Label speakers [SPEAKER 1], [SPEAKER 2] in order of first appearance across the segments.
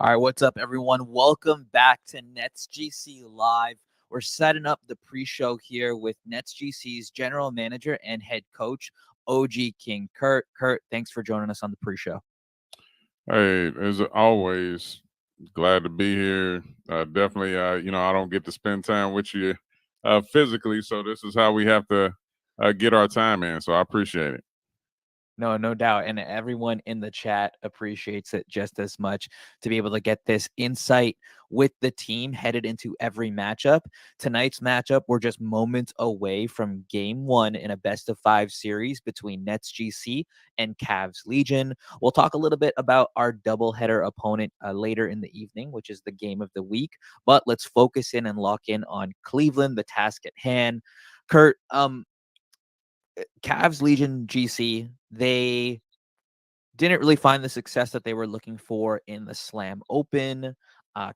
[SPEAKER 1] All right, what's up, everyone? Welcome back to NetsGC Live. We're setting up the pre-show here with NetsGC's general manager and head coach, OG King Kurt. Kurt, thanks for joining us on the pre-show.
[SPEAKER 2] Hey, as always, glad to be here. Definitely, I don't get to spend time with you physically, so this is how we have to get our time in. So I appreciate it.
[SPEAKER 1] No doubt. And everyone in the chat appreciates it just as much to be able to get this insight with the team headed into every matchup. Tonight's matchup, we're just moments away from game one in a best of five series between Nets GC and Cavs Legion. We'll talk a little bit about our doubleheader opponent later in the evening, which is the game of the week. But let's focus in and lock in on Cleveland, the task at hand. Kurt, Cavs Legion GC, they didn't really find the success that they were looking for in the Slam Open.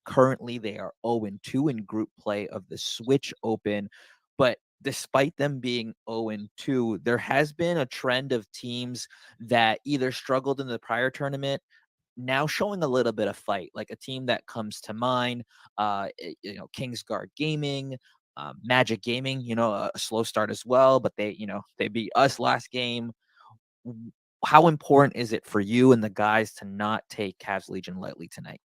[SPEAKER 1] Currently, they are 0-2 in group play of the Switch Open. But despite them being 0-2, there has been a trend of teams that either struggled in the prior tournament, now showing a little bit of fight, like a team that comes to mind, Kingsguard Gaming, Magic Gaming, a slow start as well, but they beat us last game. How important is it for you and the guys to not take Cavs Legion lightly tonight?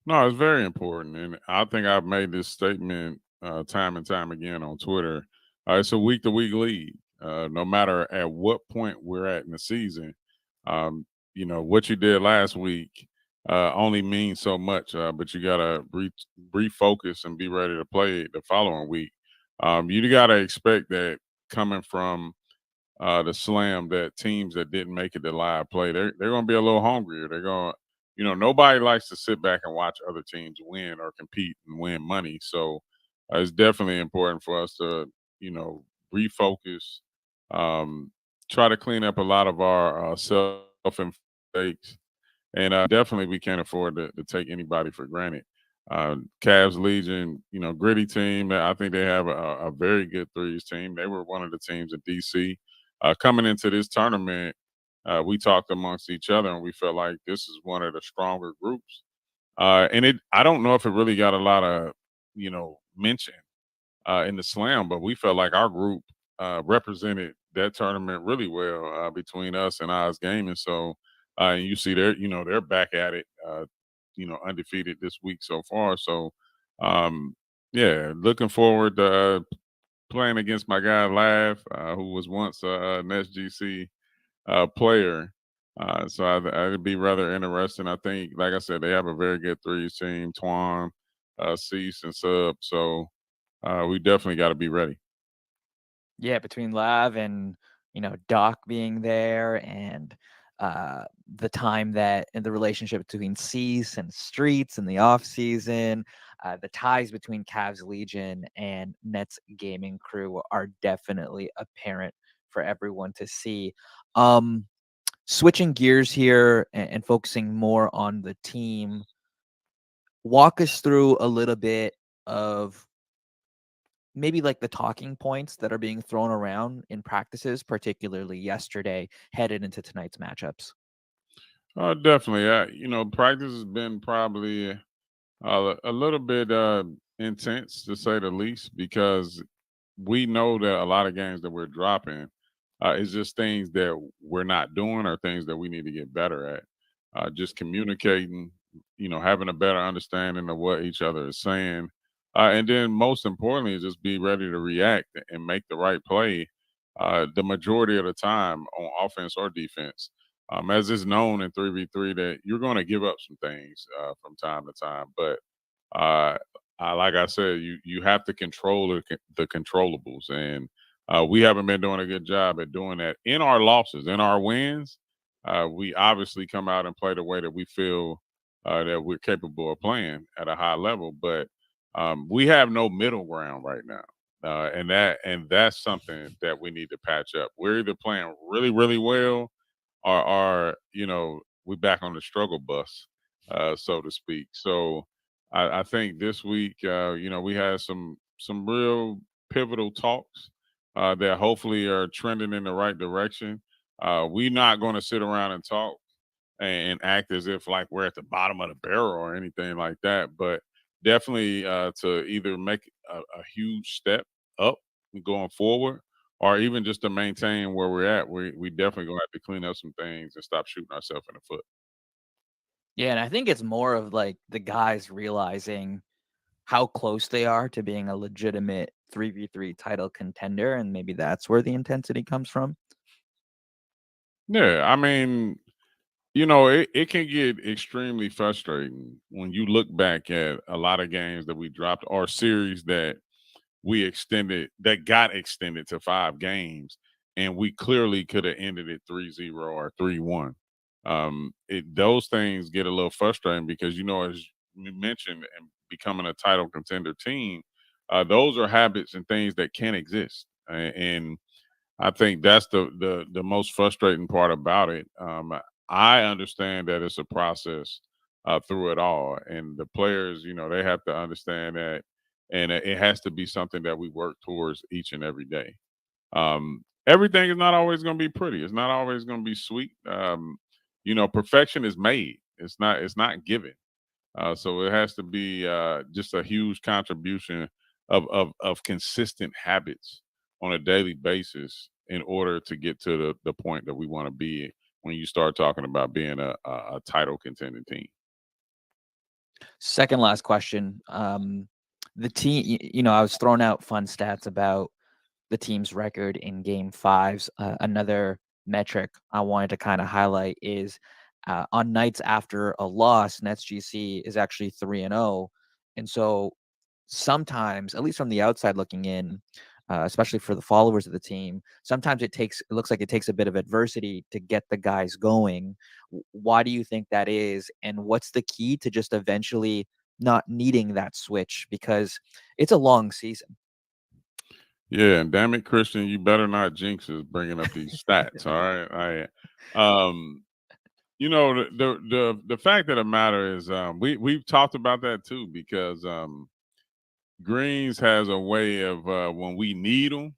[SPEAKER 2] No, it's very important, and I think I've made this statement time and time again on Twitter. It's a week-to-week league. No matter at what point we're at in the season, um, what you did last week only means so much. But you gotta refocus and be ready to play the following week. You gotta expect that coming from the slam, that teams that didn't make it to live play, they're going to be a little hungrier. They're going to, nobody likes to sit back and watch other teams win or compete and win money. So it's definitely important for us to, refocus, um, try to clean up a lot of our self mistakes, and definitely we can't afford to take anybody for granted. Cavs Legion, gritty team. I think they have a very good threes team. They were one of the teams in DC coming into this tournament. We talked amongst each other, and we felt like this is one of the stronger groups. I don't know if it really got a lot of, mention in the slam, but we felt like our group represented that tournament really well between us and Oz Gaming. So, and you see they're back at it, undefeated this week so far. So, um, yeah, looking forward to playing against my guy Lav, who was once a NetsGC player. It'd be rather interesting. I think, like I said, they have a very good threes team, Twan, Cease, and Sub. So we definitely got to be ready.
[SPEAKER 1] Yeah, between Lav and Doc being there, and the time that and the relationship between Cease and Streets in the off season, the ties between Cavs Legion and Nets Gaming Crew are definitely apparent for everyone to see. Switching gears here and focusing more on the team, walk us through a little bit of maybe like the talking points that are being thrown around in practices, particularly yesterday, headed into tonight's matchups.
[SPEAKER 2] Definitely. Practice has been probably a little bit intense to say the least, because we know that a lot of games that we're dropping is just things that we're not doing or things that we need to get better at. Just communicating, having a better understanding of what each other is saying. And then most importantly, just be ready to react and make the right play the majority of the time on offense or defense. As is known in 3v3 that you're going to give up some things from time to time. But uh, like I said, you have to control the controllables. And we haven't been doing a good job at doing that in our losses. In our wins, we obviously come out and play the way that we feel that we're capable of playing at a high level. But we have no middle ground right now. And that's something that we need to patch up. We're either playing really, really well, or we back on the struggle bus, so to speak. So I think this week, we had some real pivotal talks that hopefully are trending in the right direction. We're not going to sit around and talk. and act as if like we're at the bottom of the barrel or anything like that. But definitely to either make a huge step up going forward, or even just to maintain where we're at, we definitely gonna have to clean up some things and stop shooting ourselves in the foot.
[SPEAKER 1] Yeah, and I think it's more of like the guys realizing how close they are to being a legitimate 3v3 title contender, and maybe that's where the intensity comes from.
[SPEAKER 2] Yeah, I mean, it can get extremely frustrating when you look back at a lot of games that we dropped or series that got extended to 5 games, and we clearly could have ended it 3-0 or 3-1. Those things get a little frustrating because, as you mentioned, and becoming a title contender team, those are habits and things that can't exist. And I think that's the most frustrating part about it. I understand that it's a process through it all, and the players, they have to understand that, and it has to be something that we work towards each and every day. Everything is not always going to be pretty. It's not always going to be sweet. Perfection is made. It's not given. So it has to be just a huge contribution of consistent habits on a daily basis in order to get to the point that we want to be when you start talking about being a title contending team.
[SPEAKER 1] Second last question. The team, I was throwing out fun stats about the team's record in game fives. Another metric I wanted to kind of highlight is on nights after a loss, NetsGC is actually 3-0. And so sometimes, at least from the outside looking in, especially for the followers of the team, sometimes it looks like it takes a bit of adversity to get the guys going. Why do you think that is? And what's the key to just eventually not needing that switch? Because it's a long season.
[SPEAKER 2] Yeah, and damn it, Christian, you better not jinx us bringing up these stats. All right, um, the fact of the matter is, we've talked about that too because Greens has a way of when we need him,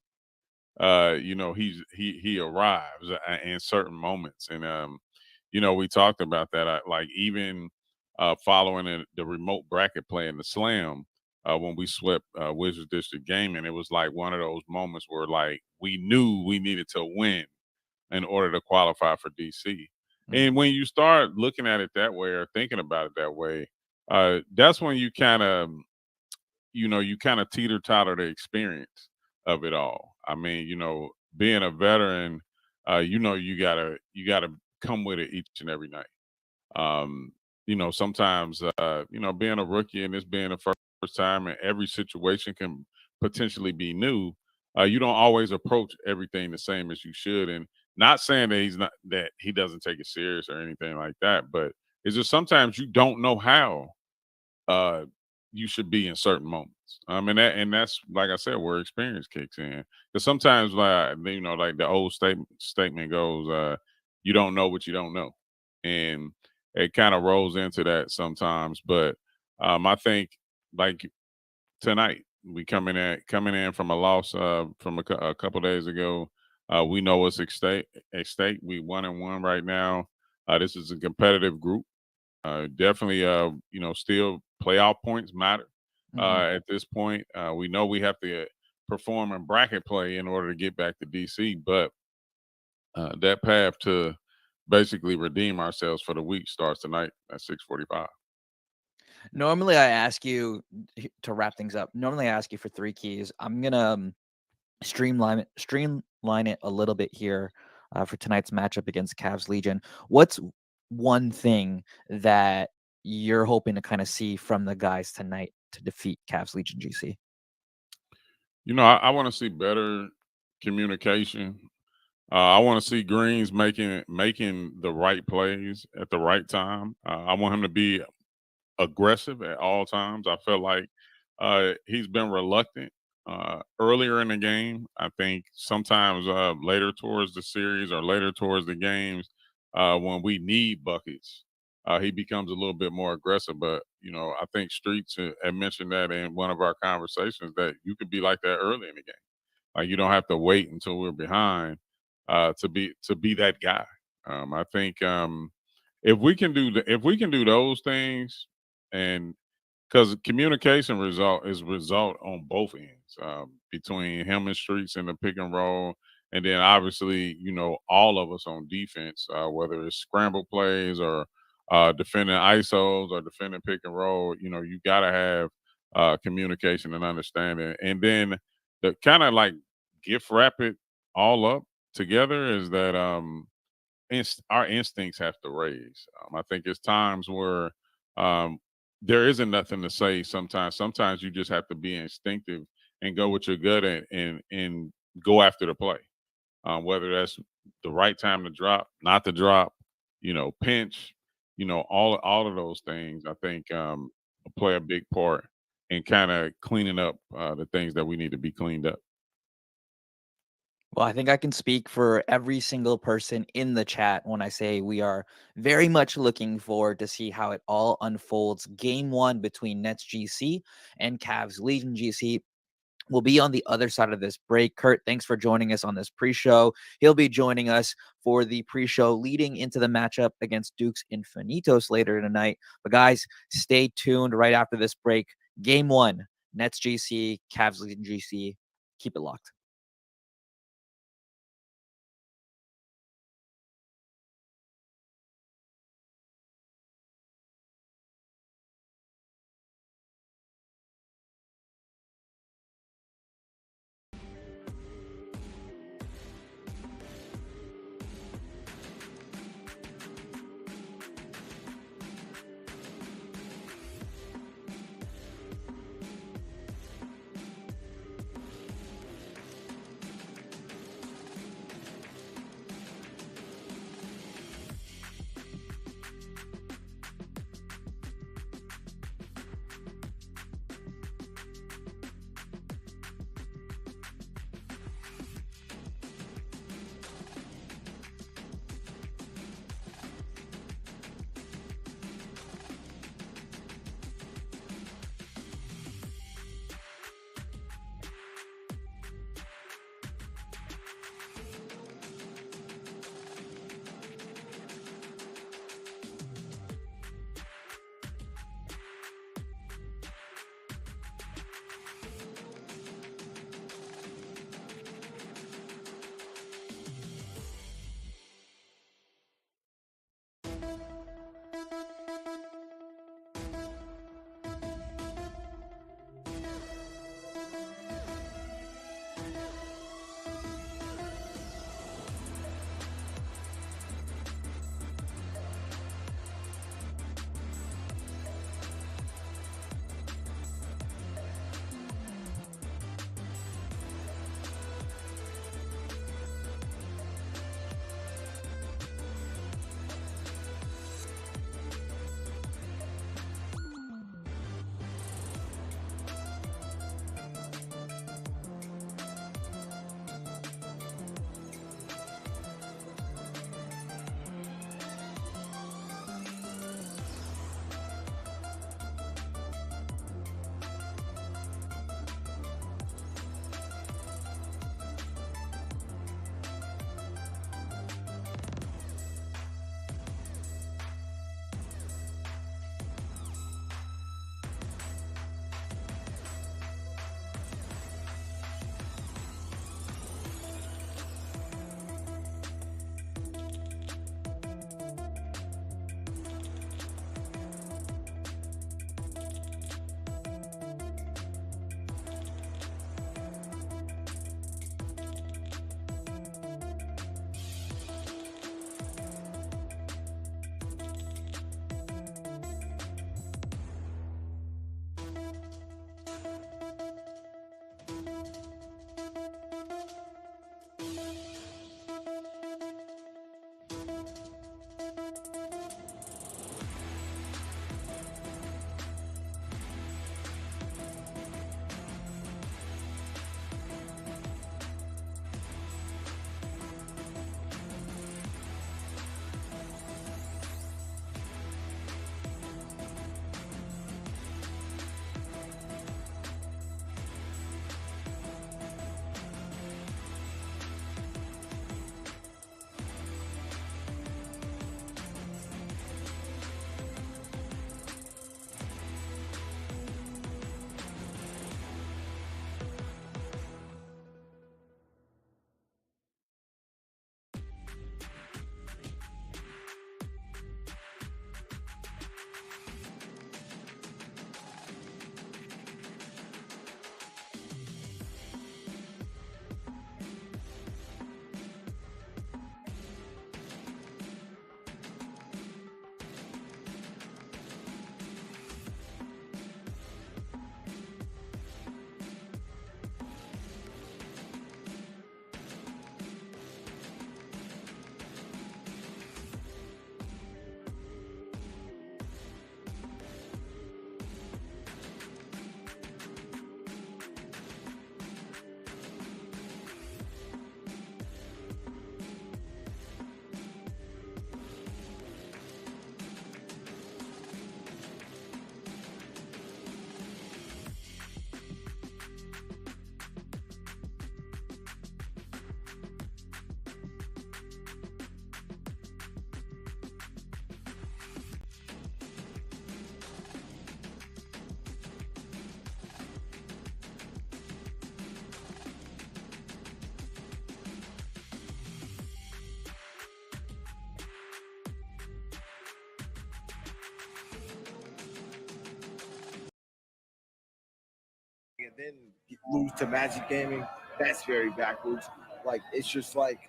[SPEAKER 2] he arrives in certain moments, and we talked about that. Like even following the remote bracket play in the Slam. When we swept Wizards District Gaming, it was like one of those moments where like we knew we needed to win in order to qualify for DC. And
[SPEAKER 1] Mhm.
[SPEAKER 2] when you start looking at it that way or thinking about it that way, that's when you kind of teeter totter the experience of it all. I mean, being a veteran, you gotta come with it each and every night. Um, sometimes being a rookie and this being the first time and every situation can potentially be new. You don't always approach everything the same as you should. And not saying that he doesn't take it serious or anything like that, but it's just sometimes you don't know how uh, you should be in certain moments. And that's like I said, where experience kicks in. Because sometimes, like the old statement goes, you don't know what you don't know, and it kind of rolls into that sometimes. But I think like tonight, we coming in from a loss from a couple days ago. We know what's at stake. At stake, we 1-1 right now. This is a competitive group. Definitely, still playoff points matter
[SPEAKER 1] Mhm.
[SPEAKER 2] at this point. We know we have to perform in bracket play in order to get back to DC, but that path to basically redeem ourselves for the week starts tonight at 6:45.
[SPEAKER 1] Normally, I ask you to wrap things up. Normally, I ask you for 3 keys. I'm gonna, streamline it a little bit here, for tonight's matchup against Cavs Legion. What's one thing that you're hoping to kinda see from the guys tonight to defeat Cavs Legion GC?
[SPEAKER 2] I want to see better communication. I want to see Greens making the right plays at the right time. I want him to be aggressive at all times. I feel like he's been reluctant earlier in the game. I think sometimes later towards the series or later towards the games, when we need buckets, he becomes a little bit more aggressive. But I think Streets had mentioned that in one of our conversations that you could be like that early in the game. Like you don't have to wait until we're behind to be that guy. I think if we can do those things, and because communication result on both ends, between him and Streets in the pick and roll, and then obviously all of us on defense, whether it's scramble plays or defending isos or defending pick and roll. You got to have communication and understanding, and then the kind of like gift wrap it all up together is that our instincts have to raise. I think it's times where um, there isn't nothing to say. Sometimes you just have to be instinctive and go with your gut and go after the play. Whether that's the right time to drop, not to drop, pinch, all of those things. I think play a big part in kind of cleaning up the things that we need to be cleaned up.
[SPEAKER 1] Well, I think I can speak for every single person in the chat when I say we are very much looking forward to see how it all unfolds. Game one between NetsGC and Cavs Legion GC will be on the other side of this break. Kurt, thanks for joining us on this pre-show. He'll be joining us for the pre-show leading into the matchup against Duke's Infinitos later tonight. But guys, stay tuned right after this break. Game one, Nets GC, Cavs Legion GC. Keep it locked.
[SPEAKER 3] and then lose to Magic Gaming, that's very backwards. Like, it's just like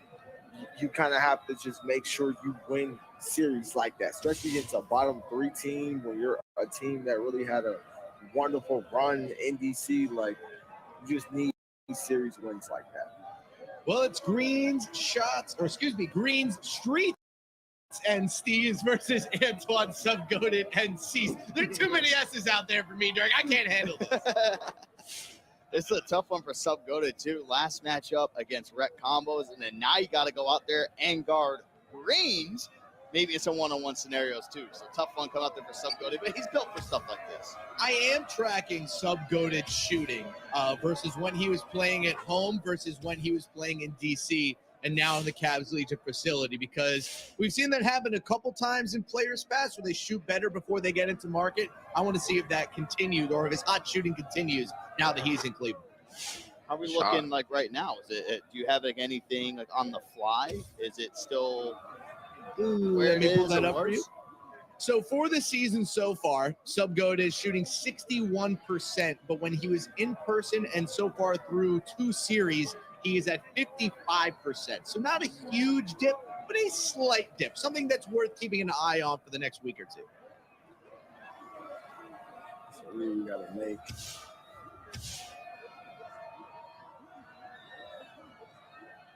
[SPEAKER 3] you kind of have to just make sure you win series like that, especially against a bottom 3 team when you're a team that really had a wonderful run in DC. Like, you just need series wins like that.
[SPEAKER 4] Well, it's Greens Streets and Steves versus Antoine Subgoated and Cease. There are too many S's out there for me, Derek. I can't handle this.
[SPEAKER 5] This is a tough one for Subgoated, too. Last matchup against Rec Combos, and then now you got to go out there and guard Greens. Maybe it's some one-on-one scenarios, too. So tough one come out there for Subgoated, but he's built for stuff like this.
[SPEAKER 4] I am tracking Subgoated shooting versus when he was playing at home versus when he was playing in DC and now in the Cavs Legion facility, because we've seen that happen a couple times in players' past where they shoot better before they get into market. I want to see if that continued or if his hot shooting continues now that he's in Cleveland.
[SPEAKER 5] How are we looking like right now? Is it? Do you have like anything like on the fly? Is it still where
[SPEAKER 4] Let me
[SPEAKER 5] it
[SPEAKER 4] pull
[SPEAKER 5] is
[SPEAKER 4] that
[SPEAKER 5] or
[SPEAKER 4] up for
[SPEAKER 5] worse?
[SPEAKER 4] you. So for the season so far, Subgoated is shooting 61%, but when he was in person and so far through 2 series, he is at 55%. So not a huge dip, but a slight dip, something that's worth keeping an eye on for the next week or two.
[SPEAKER 3] So we got to make.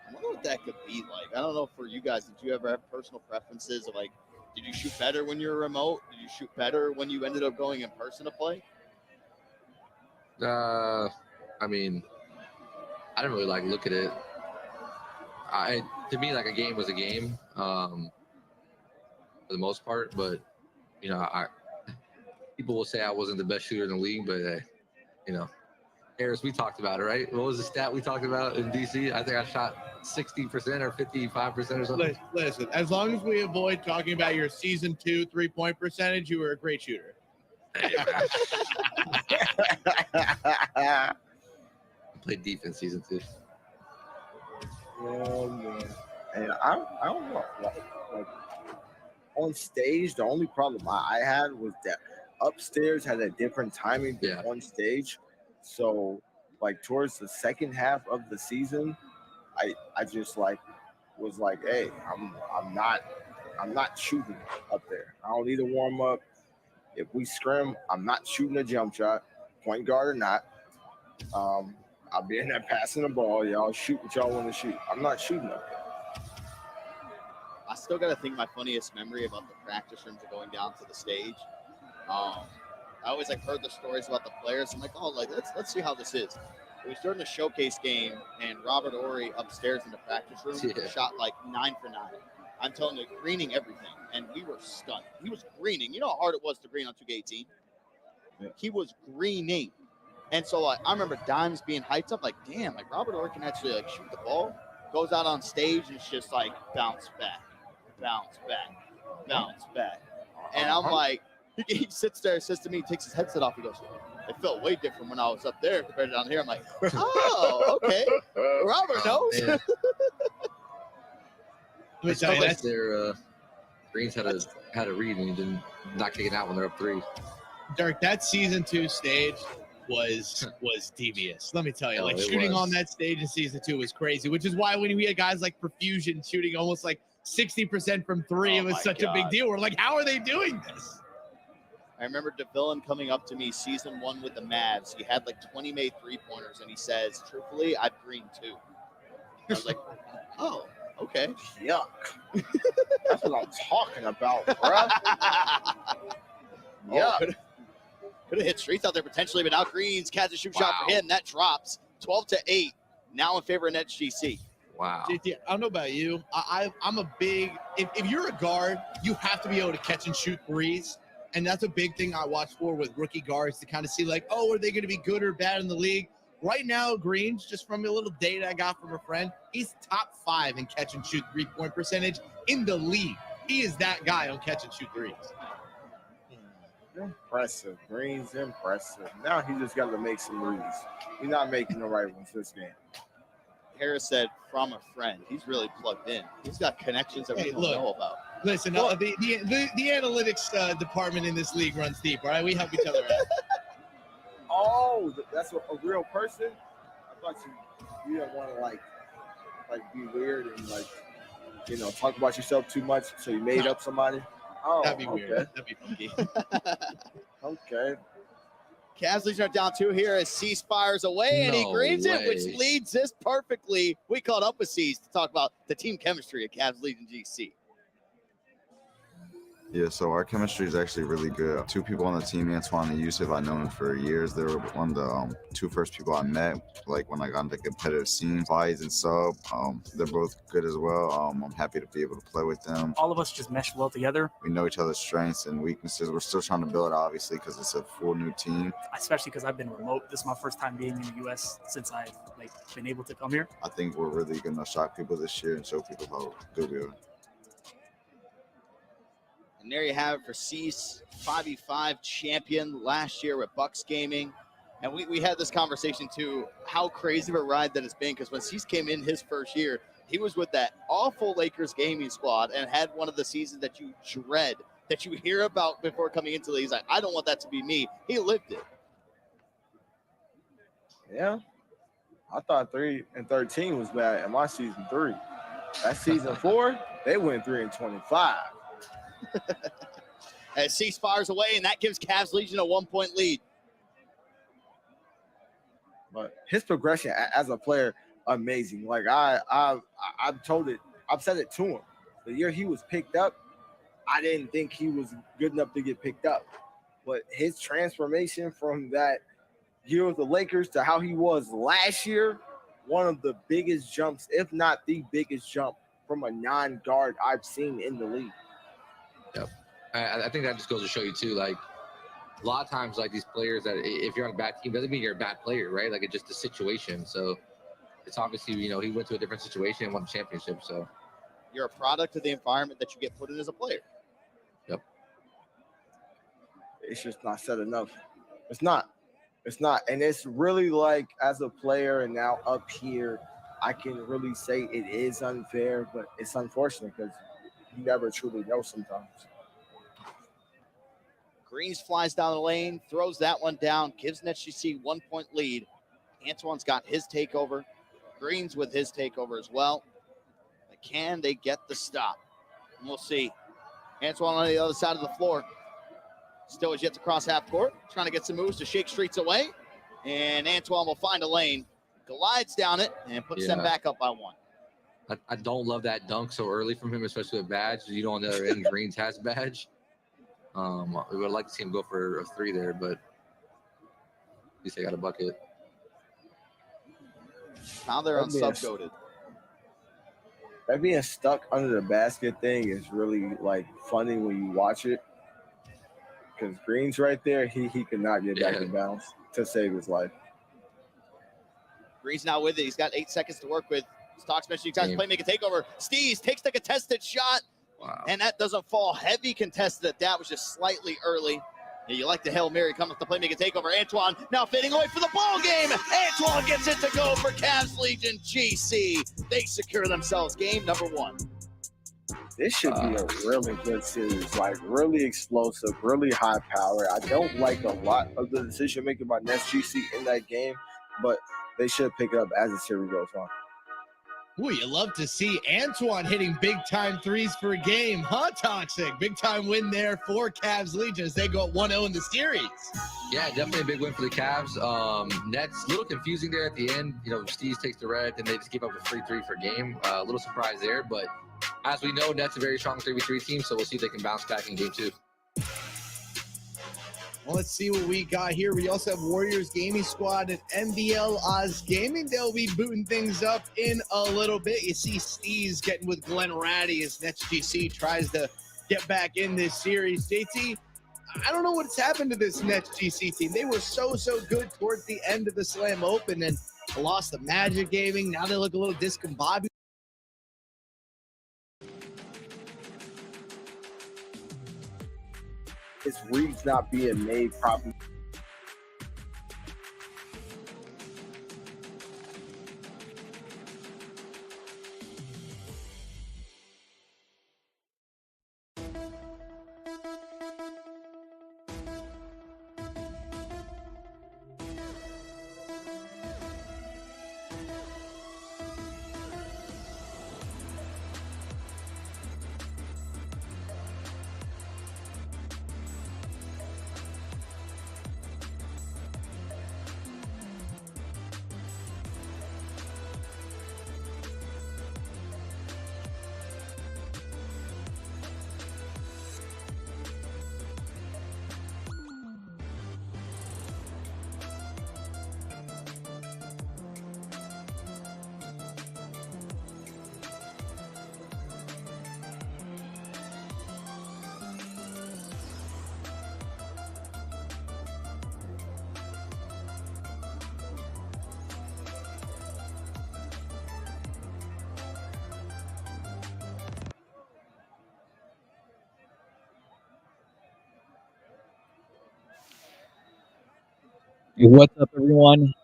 [SPEAKER 5] I wonder what that could be like. I don't know for you guys. Did you ever have personal preferences of like, did you shoot better when you were remote? Did you shoot better when you ended up going in person to play?
[SPEAKER 6] I mean, I didn't really like look at it. To me, like, a game was a game, for the most part. But you know, people will say I wasn't the best shooter in the league, but you know, Harris, we talked about it, right? What was the stat we talked about in DC? I think I shot 60% or 55% or something.
[SPEAKER 4] Listen, as long as we avoid talking about your season 2 3-point percentage, you were a great shooter.
[SPEAKER 6] I played defense season 2.
[SPEAKER 3] Yeah, man. And I don't know. Like, on stage, the only problem I had was that upstairs had a different timing than on stage. So, like, towards the second half of the season, I just like was like, hey, I'm not shooting up there. I don't need to warm up. If we scrim, I'm not shooting a jump shot, point guard or not. I'll be in there passing the ball. Y'all shoot what y'all want to shoot. I'm not shooting up there.
[SPEAKER 5] I still got to think my funniest memory about the practice rooms and going down to the stage. I always like heard the stories about the players. I'm like, oh, like let's see how this is. It was during the showcase game, and Robert Ory upstairs in the practice room shot like 9 for 9. I'm telling you, greening everything, and we were stunned. He was greening. You know how hard it was to green on 2K18? Yeah. He was greening. And so I remember Dimes being hyped up, like, damn, like Robert Ory can actually like shoot the ball. Goes out on stage and it's just like bounce back. And I'm like, he sits there, says to me, takes his headset off, he goes, it felt way different when I was up there compared to down here. I'm like, oh, okay. Robert knows.
[SPEAKER 6] It's like their Greens had a read and he didn't not kick it out when they're up 3.
[SPEAKER 4] Derek, that season 2 stage was devious. Let me tell you, like shooting on that stage in season 2 was crazy, which is why when we had guys like Perfusion shooting almost like 60% from 3, it was such a big deal. We're like, how are they doing this?
[SPEAKER 5] I remember DeVillin coming up to me season 1 with the Mavs. He had like 20 made 3-pointers, and he says, truthfully, I've greened 2. I was like, oh, okay.
[SPEAKER 3] Yuck. That's what I'm talking about, bro.
[SPEAKER 5] Yeah. Could have hit streets out there potentially, but now Greens catches a shoot shot for him. That drops 12-8. Now in favor of NetsGC.
[SPEAKER 6] Wow.
[SPEAKER 4] JT, I don't know about you. I'm a big, if you're a guard, you have to be able to catch and shoot threes. And that's a big thing I watch for with rookie guards to kind of see like, oh, are they going to be good or bad in the league? Right now, Greens, just from a little data I got from a friend, he's top 5 in catch and shoot 3-point percentage in the league. He is that guy on catch and shoot threes.
[SPEAKER 3] Impressive. Green's impressive. Now he just got to make some moves. He's not making the right ones this game.
[SPEAKER 5] Harris said from a friend. He's really plugged in. He's got connections that we don't know about.
[SPEAKER 4] Listen, the analytics department in this league runs deep, all right? We help each other out.
[SPEAKER 3] Oh, that's a real person. I thought you didn't want to like be weird and like talk about yourself too much, so you made up somebody. Oh,
[SPEAKER 4] That'd be weird. That'd be funky.
[SPEAKER 3] Okay.
[SPEAKER 5] Cavs Legion are down 2 here as Cease fires away, and he
[SPEAKER 6] No
[SPEAKER 5] greens it, which
[SPEAKER 6] way.
[SPEAKER 5] leads this perfectly. We caught up with Cease to talk about the team chemistry at Cavs Legion GC.
[SPEAKER 7] Yeah, so our chemistry is actually really good. 2 people on the team, Antoine and Yusuf, I've known for years. They were one of the 2 first people I met, like when I got into competitive scene, fights and sub. They're both good as well. I'm happy to be able to play with them.
[SPEAKER 8] All of us just mesh well together.
[SPEAKER 7] We know each other's strengths and weaknesses. We're still trying to build, obviously, because it's a full new team.
[SPEAKER 8] Especially because I've been remote. This is my first time being in the U.S. since I've been able to come here.
[SPEAKER 7] I think we're really going to shock people this year and show people how good we are.
[SPEAKER 5] And there you have it for Cease, 5v5 champion last year with Bucks Gaming. And we had this conversation too, how crazy of a ride that it's been, because when Cease came in his first year, he was with that awful Lakers gaming squad and had one of the seasons that you dread, that you hear about before coming into the league. He's like, I don't want that to be me. He lived it.
[SPEAKER 3] Yeah. I thought 3-13 was bad in my season 3. That season 4, they went 3-25.
[SPEAKER 5] As Cease fires away, and that gives Cavs Legion a 1-point lead.
[SPEAKER 3] But his progression as a player, amazing. Like I've said it to him. The year he was picked up, I didn't think he was good enough to get picked up. But his transformation from that year with the Lakers to how he was last year, one of the biggest jumps, if not the biggest jump from a non-guard I've seen in the league.
[SPEAKER 6] Yep. I think that just goes to show you too, like a lot of times, like these players that if you're on a bad team doesn't mean you're a bad player, right? Like it's just a situation. So it's obviously, he went to a different situation and won a championship. So
[SPEAKER 5] you're a product of the environment that you get put in as a player.
[SPEAKER 6] Yep.
[SPEAKER 3] It's just not said enough. It's not. And it's really like as a player and now up here, I can really say it is unfair, but it's unfortunate because you never truly know sometimes.
[SPEAKER 5] Greens flies down the lane, throws that one down, gives NetsGC 1-point lead. Antoine's got his takeover. Greens with his takeover as well. But can they get the stop? And we'll see. Antoine on the other side of the floor. Still has yet to cross half court. Trying to get some moves to shake streets away. And Antoine will find a lane. Glides down it and puts them back up by 1.
[SPEAKER 6] I don't love that dunk so early from him, especially with badge. You know, on the other end, Greens has badge. We would like to see him go for a 3 there, but at least they got a bucket.
[SPEAKER 5] Now they're unsub-goated.
[SPEAKER 3] That being stuck under the basket thing is really like funny when you watch it. Because Green's right there, he could not get back in bounds to save his life.
[SPEAKER 5] Green's now with it. He's got 8 seconds to work with. Stocks mentioning times play, make a takeover. Steez takes the contested shot.
[SPEAKER 6] Wow.
[SPEAKER 5] And that doesn't fall heavy contested. That was just slightly early. Yeah, you like the Hail Mary coming up to play, make a takeover. Antoine now fading away for the ball game. Antoine gets it to go for Cavs Legion GC. They secure themselves game number 1.
[SPEAKER 3] This should be a really good series, like really explosive, really high power. I don't like a lot of the decision making by NetsGC in that game, but they should pick it up as the series goes on.
[SPEAKER 4] Ooh, you love to see Antoine hitting big-time threes for a game, huh, Toxic? Big-time win there for Cavs Legion as they go 1-0 in the series.
[SPEAKER 6] Yeah, definitely a big win for the Cavs. Nets, a little confusing there at the end. Steez takes the red, and they just give up a free 3 for game. A little surprise there, but as we know, Nets a very strong 3v3 team, so we'll see if they can bounce back in game 2.
[SPEAKER 4] Well, let's see what we got here. We also have Warriors Gaming Squad and NBL Oz Gaming. They'll be booting things up in a little bit. You see Steez getting with Glenn Ratty as NetsGC tries to get back in this series. JT, I don't know what's happened to this NetsGC team. They were so good towards the end of the Slam Open and lost the Magic Gaming. Now they look a little discombobulated.
[SPEAKER 3] His reads not being made properly.
[SPEAKER 1] Hey, what's up, everyone?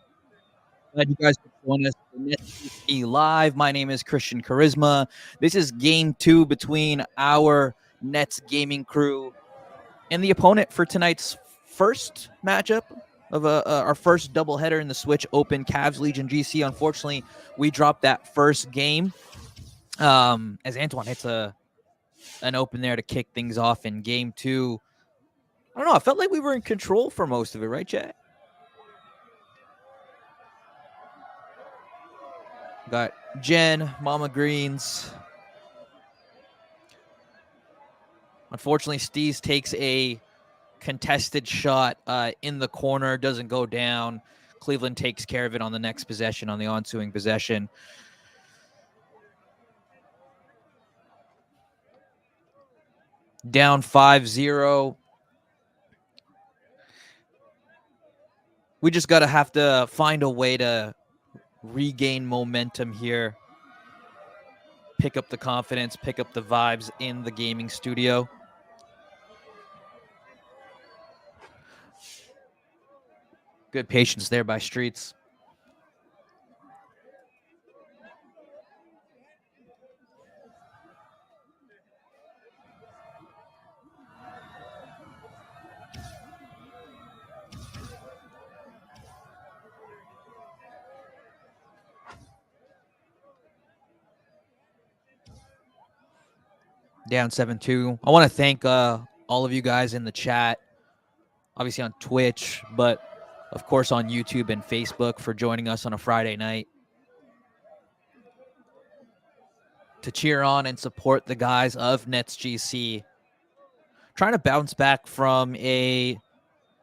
[SPEAKER 1] Glad you guys could join us for NetsGC Live. My name is Christian Charisma. This is game 2 between our Nets gaming crew and the opponent for tonight's first matchup of our first doubleheader in the Switch Open, Cavs Legion GC. Unfortunately, we dropped that first game as Antoine hits an open there to kick things off in game 2. I don't know. I felt like we were in control for most of it, right, Chad? Got Jen, Mama Greens. Unfortunately, Steez takes a contested shot in the corner, doesn't go down. Cleveland takes care of it on the next possession, on the ensuing possession. Down 5-0. We just got to have to find a way to regain momentum here. Pick up the confidence, pick up the vibes in the gaming studio. Good patience there by Streets. Down 7-2. I want to thank all of you guys in the chat, obviously on Twitch, but of course on YouTube and Facebook for joining us on a Friday night to cheer on and support the guys of NetsGC. Trying to bounce back from a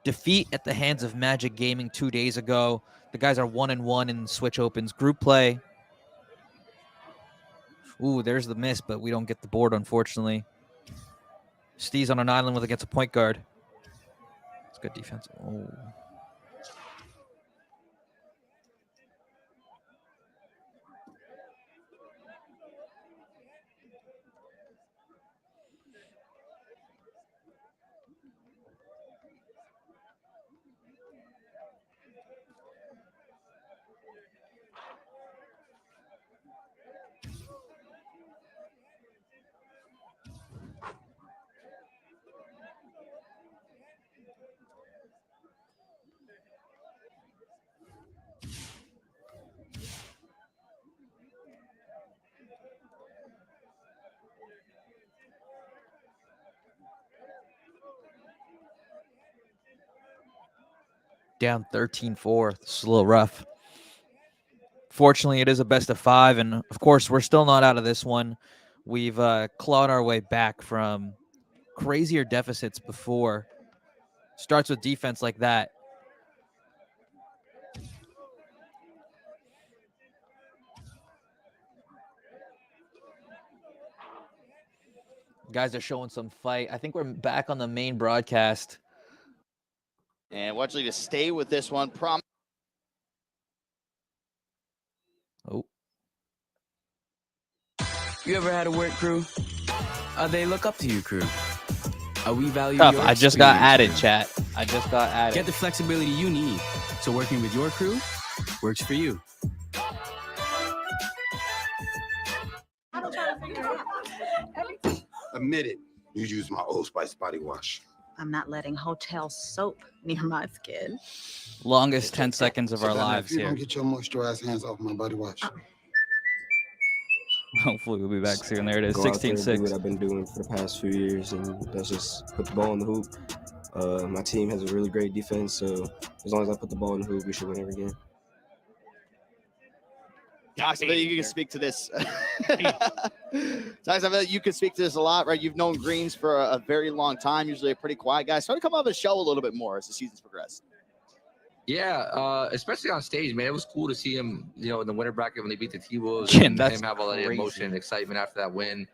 [SPEAKER 1] defeat at the hands of Magic Gaming 2 days ago. The guys are 1-1 in Switch Open's group play. Ooh, there's the miss, but we don't get the board, unfortunately. Steve's on an island with against a point guard. It's good defense. Oh. Down 13-4. This is a little rough. Fortunately, it is a best of 5, and of course, we're still not out of this one. We've clawed our way back from crazier deficits before. Starts with defense like that. Guys are showing some fight. I think we're back on the main broadcast.
[SPEAKER 5] And Wedgley to stay with this one.
[SPEAKER 1] Oh.
[SPEAKER 9] You ever had a work crew? They look up to you, crew. We value
[SPEAKER 1] Tough.
[SPEAKER 9] your
[SPEAKER 1] I just got
[SPEAKER 9] experience,
[SPEAKER 1] added,
[SPEAKER 9] crew.
[SPEAKER 1] chat. I just got added.
[SPEAKER 9] Get the flexibility you need, so working with your crew works for you.
[SPEAKER 10] Admit it, you use my Old Spice body wash.
[SPEAKER 11] I'm not letting hotel soap near my skin.
[SPEAKER 1] Longest 10 seconds of our lives
[SPEAKER 10] if you
[SPEAKER 1] here.
[SPEAKER 10] don't get your moisturized hands off my body wash.
[SPEAKER 1] Hopefully we'll be back soon. There it is,
[SPEAKER 12] Go out there and do
[SPEAKER 1] 16-6.
[SPEAKER 12] what I've been doing for the past few years, and that's just put the ball in the hoop. My team has a really great defense, so as long as I put the ball in the hoop, we should win every game.
[SPEAKER 5] Gosh, I bet you can speak to this. Guys, I bet you can speak to this a lot, right? You've known Greens for a very long time, usually a pretty quiet guy. Starting to come off the show a little bit more as the season's progressed.
[SPEAKER 6] Yeah, especially on stage, man. It was cool to see him, in the winter bracket when they beat the T-Wolves.
[SPEAKER 1] Jen,
[SPEAKER 6] And
[SPEAKER 1] that's
[SPEAKER 6] him have all that
[SPEAKER 1] crazy.
[SPEAKER 6] emotion and excitement after that win.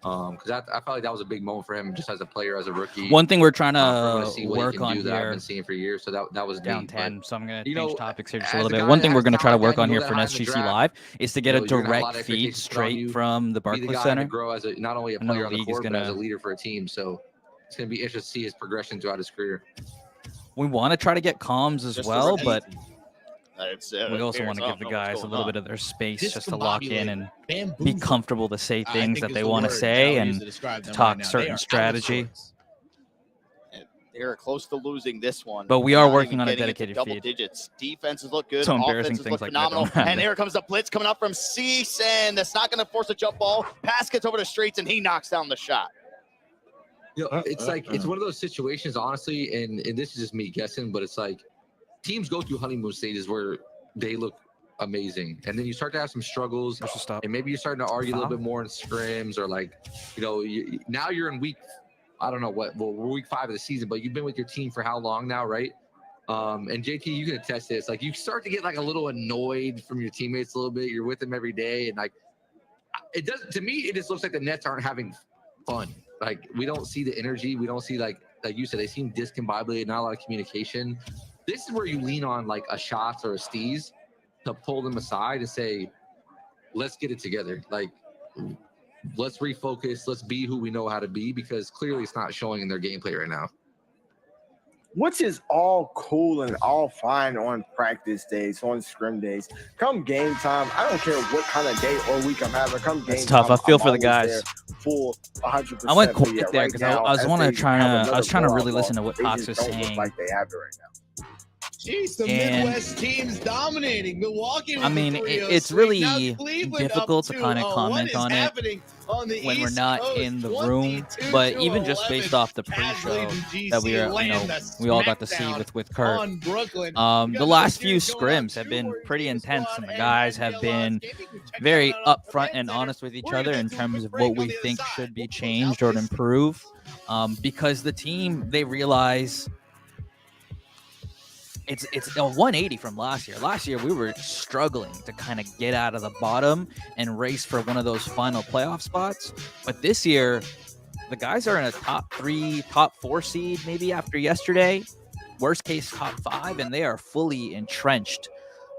[SPEAKER 6] Because I felt like that was a big moment for him just as a player, as a rookie.
[SPEAKER 1] One thing we're trying
[SPEAKER 6] for him
[SPEAKER 1] to
[SPEAKER 6] see what he
[SPEAKER 1] work
[SPEAKER 6] can
[SPEAKER 1] on
[SPEAKER 6] do that I've
[SPEAKER 1] here.
[SPEAKER 6] been seeing for years. So that was
[SPEAKER 1] Down
[SPEAKER 6] neat.
[SPEAKER 1] 10, so I'm going to
[SPEAKER 6] you
[SPEAKER 1] change
[SPEAKER 6] know,
[SPEAKER 1] topics here just a
[SPEAKER 6] as
[SPEAKER 1] little
[SPEAKER 6] a
[SPEAKER 1] bit.
[SPEAKER 6] guy
[SPEAKER 1] One
[SPEAKER 6] that
[SPEAKER 1] thing we're
[SPEAKER 6] has
[SPEAKER 1] going to try to
[SPEAKER 6] talent,
[SPEAKER 1] work
[SPEAKER 6] man,
[SPEAKER 1] on
[SPEAKER 6] you
[SPEAKER 1] here
[SPEAKER 6] know
[SPEAKER 1] for
[SPEAKER 6] that high in the
[SPEAKER 1] NetsGC
[SPEAKER 6] draft,
[SPEAKER 1] Live is to get a
[SPEAKER 6] you're gonna have a lot
[SPEAKER 1] direct
[SPEAKER 6] of
[SPEAKER 1] feed
[SPEAKER 6] expectations put on
[SPEAKER 1] straight
[SPEAKER 6] you.
[SPEAKER 1] from the
[SPEAKER 6] Be the
[SPEAKER 1] Barclays
[SPEAKER 6] guy
[SPEAKER 1] Center.
[SPEAKER 6] to grow as not only a
[SPEAKER 1] I know
[SPEAKER 6] player
[SPEAKER 1] the
[SPEAKER 6] on the
[SPEAKER 1] league is
[SPEAKER 6] court, but as a
[SPEAKER 1] gonna-
[SPEAKER 6] leader for a team. So it's going to be interesting to see his progression throughout his career.
[SPEAKER 1] We want to try to get comms as
[SPEAKER 5] Just to
[SPEAKER 1] well,
[SPEAKER 5] repeat.
[SPEAKER 1] but
[SPEAKER 5] It's,
[SPEAKER 1] we also want to give the guys a little bit of their space just to lock in and be comfortable to say
[SPEAKER 4] I
[SPEAKER 1] things
[SPEAKER 4] think
[SPEAKER 1] that
[SPEAKER 4] is
[SPEAKER 1] they
[SPEAKER 4] the
[SPEAKER 1] want to
[SPEAKER 4] word
[SPEAKER 1] say
[SPEAKER 4] that I'll use
[SPEAKER 1] and
[SPEAKER 4] to describe them
[SPEAKER 1] talk
[SPEAKER 4] right now. They
[SPEAKER 1] certain
[SPEAKER 4] are out of
[SPEAKER 1] strategy.
[SPEAKER 4] sorts.
[SPEAKER 5] They're close to losing this one.
[SPEAKER 1] But we
[SPEAKER 5] They're
[SPEAKER 1] are
[SPEAKER 5] not
[SPEAKER 1] working
[SPEAKER 5] even
[SPEAKER 1] on a
[SPEAKER 5] getting into
[SPEAKER 1] dedicated
[SPEAKER 5] double
[SPEAKER 1] feed.
[SPEAKER 5] digits. Defenses look good.
[SPEAKER 1] So embarrassing
[SPEAKER 5] Offenses
[SPEAKER 1] things
[SPEAKER 5] look
[SPEAKER 1] like that
[SPEAKER 5] phenomenal.
[SPEAKER 1] don't happen.
[SPEAKER 5] And here comes the blitz coming up from Ceason. That's not going to force a jump ball. Pass gets over to Straits, and he knocks down the shot.
[SPEAKER 6] You know, it's like it's one of those situations, honestly, and this is just me guessing, but it's like teams go through honeymoon stages where they look amazing, and then you start to have some struggles, and maybe you're starting to argue a little bit more in scrims, or like, you know, now you're in week, I don't know what, well, we're week 5 of the season, but you've been with your team for how long now, right? And JT, you can attest to this. Like, you start to get like a little annoyed from your teammates a little bit. You're with them every day, and like, it does to me. It just looks like the Nets aren't having fun. Like, we don't see the energy. We don't see like you said, they seem discombobulated, not a lot of communication. This is where you lean on like a Shots or a Steez to pull them aside and say, let's get it together. Like, let's refocus. Let's be who we know how to be, because clearly it's not showing in their gameplay right now.
[SPEAKER 3] Which is all cool and all fine on practice days, on scrim days. Come game time, I don't care what kind of day or week I'm having. Come game
[SPEAKER 1] It's tough.
[SPEAKER 3] time,
[SPEAKER 1] I feel
[SPEAKER 3] I'm
[SPEAKER 1] for the
[SPEAKER 3] always
[SPEAKER 1] guys.
[SPEAKER 3] there, full 100%.
[SPEAKER 1] I went quick
[SPEAKER 3] yeah,
[SPEAKER 1] there
[SPEAKER 3] right
[SPEAKER 1] because
[SPEAKER 3] now,
[SPEAKER 1] I was
[SPEAKER 3] as
[SPEAKER 1] want to
[SPEAKER 3] they
[SPEAKER 1] try
[SPEAKER 3] have
[SPEAKER 1] to. I was
[SPEAKER 3] another
[SPEAKER 1] trying to
[SPEAKER 3] blowout
[SPEAKER 1] really
[SPEAKER 3] loss,
[SPEAKER 1] listen to what
[SPEAKER 3] they
[SPEAKER 1] Cox
[SPEAKER 3] just
[SPEAKER 1] was
[SPEAKER 3] don't look
[SPEAKER 1] saying.
[SPEAKER 3] like they have it right now.
[SPEAKER 4] Jeez, the
[SPEAKER 1] And-
[SPEAKER 4] Midwest teams dominating. Milwaukee with
[SPEAKER 1] I mean,
[SPEAKER 4] the 3-0
[SPEAKER 1] it's
[SPEAKER 4] sweep.
[SPEAKER 1] really
[SPEAKER 4] Now Cleveland
[SPEAKER 1] difficult
[SPEAKER 4] up
[SPEAKER 1] to kind of
[SPEAKER 4] 2-0.
[SPEAKER 1] comment
[SPEAKER 4] What is
[SPEAKER 1] on it
[SPEAKER 4] happening on the
[SPEAKER 1] when we're
[SPEAKER 4] East
[SPEAKER 1] not
[SPEAKER 4] Coast?
[SPEAKER 1] in the room.
[SPEAKER 4] 22
[SPEAKER 1] But
[SPEAKER 4] to
[SPEAKER 1] even just based
[SPEAKER 4] 11.
[SPEAKER 1] off the
[SPEAKER 4] Cavs
[SPEAKER 1] pre-show
[SPEAKER 4] leading GC
[SPEAKER 1] that we are,
[SPEAKER 4] laying the
[SPEAKER 1] we all got to see
[SPEAKER 4] smackdown
[SPEAKER 1] with Kurt.
[SPEAKER 4] on Brooklyn. We
[SPEAKER 1] The
[SPEAKER 4] got another
[SPEAKER 1] last few
[SPEAKER 4] series going on,
[SPEAKER 1] scrims have
[SPEAKER 4] too,
[SPEAKER 1] been
[SPEAKER 4] where
[SPEAKER 1] pretty
[SPEAKER 4] Game
[SPEAKER 1] intense,
[SPEAKER 4] Squad
[SPEAKER 1] and the
[SPEAKER 4] and
[SPEAKER 1] guys have
[SPEAKER 4] NBL
[SPEAKER 1] been
[SPEAKER 4] Gaming, we check
[SPEAKER 1] very
[SPEAKER 4] that out on
[SPEAKER 1] upfront
[SPEAKER 4] Command
[SPEAKER 1] and
[SPEAKER 4] Center.
[SPEAKER 1] honest with each
[SPEAKER 4] We're gonna
[SPEAKER 1] other
[SPEAKER 4] get
[SPEAKER 1] in
[SPEAKER 4] to a
[SPEAKER 1] terms
[SPEAKER 4] quick
[SPEAKER 1] of
[SPEAKER 4] break
[SPEAKER 1] what
[SPEAKER 4] on
[SPEAKER 1] we
[SPEAKER 4] the other
[SPEAKER 1] think
[SPEAKER 4] side.
[SPEAKER 1] should be
[SPEAKER 4] We'll close out
[SPEAKER 1] changed or
[SPEAKER 4] this
[SPEAKER 1] improve, because the team, they realize it's a 180 from last year. Last year, we were struggling to kind of get out of the bottom and race for one of those final playoff spots. But this year, the guys are in a top 3, top 4 seed, maybe after yesterday. Worst case, top 5, and they are fully entrenched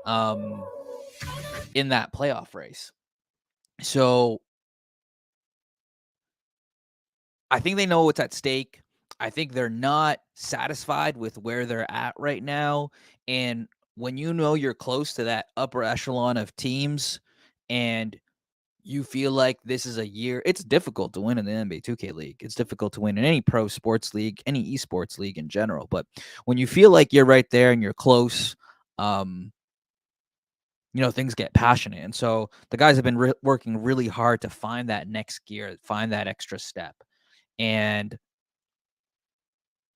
[SPEAKER 1] in that playoff race. So I think they know what's at stake. I think they're not satisfied with where they're at right now. And when you know you're close to that upper echelon of teams and you feel like this is a year, it's difficult to win in the NBA 2K League. It's difficult to win in any pro sports league, any esports league in general. But when you feel like you're right there and you're close, things get passionate. And so the guys have been working really hard to find that next gear, find that extra step. And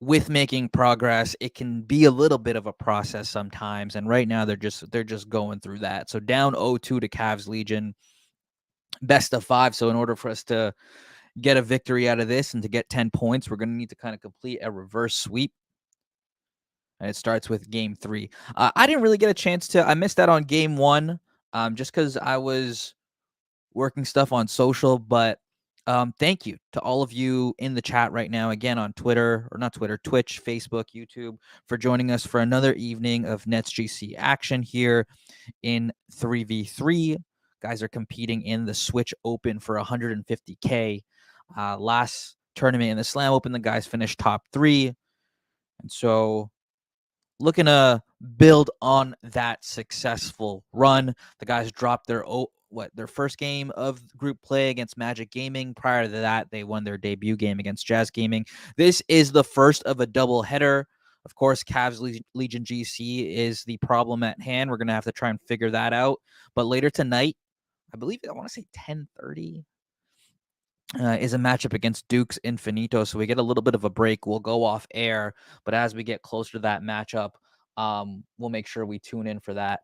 [SPEAKER 1] with making progress, it can be a little bit of a process sometimes. And right now they're just going through that. So down 0-2 to Cavs Legion, best of 5. So in order for us to get a victory out of this and to get 10 points, we're going to need to kind of complete a reverse sweep. And it starts with game 3. I didn't really get a chance to. I missed out on game 1 just because I was working stuff on social. But thank you to all of you in the chat right now, again on Twitter, or not Twitter, Twitch, Facebook, YouTube, for joining us for another evening of NetsGC action here in 3v3. Guys are competing in the Switch Open for 150K. Last tournament in the Slam Open, the guys finished top 3. And so looking to build on that successful run. The guys dropped their first game of group play against Magic Gaming. Prior to that, they won their debut game against Jazz Gaming. This is the first of a doubleheader. Of course, Cavs Legion GC is the problem at hand. We're going to have to try and figure that out. But later tonight, I want to say 10:30, is a matchup against Duke's Infinito. So we get a little bit of a break. We'll go off air. But as we get closer to that matchup, we'll make sure we tune in for that.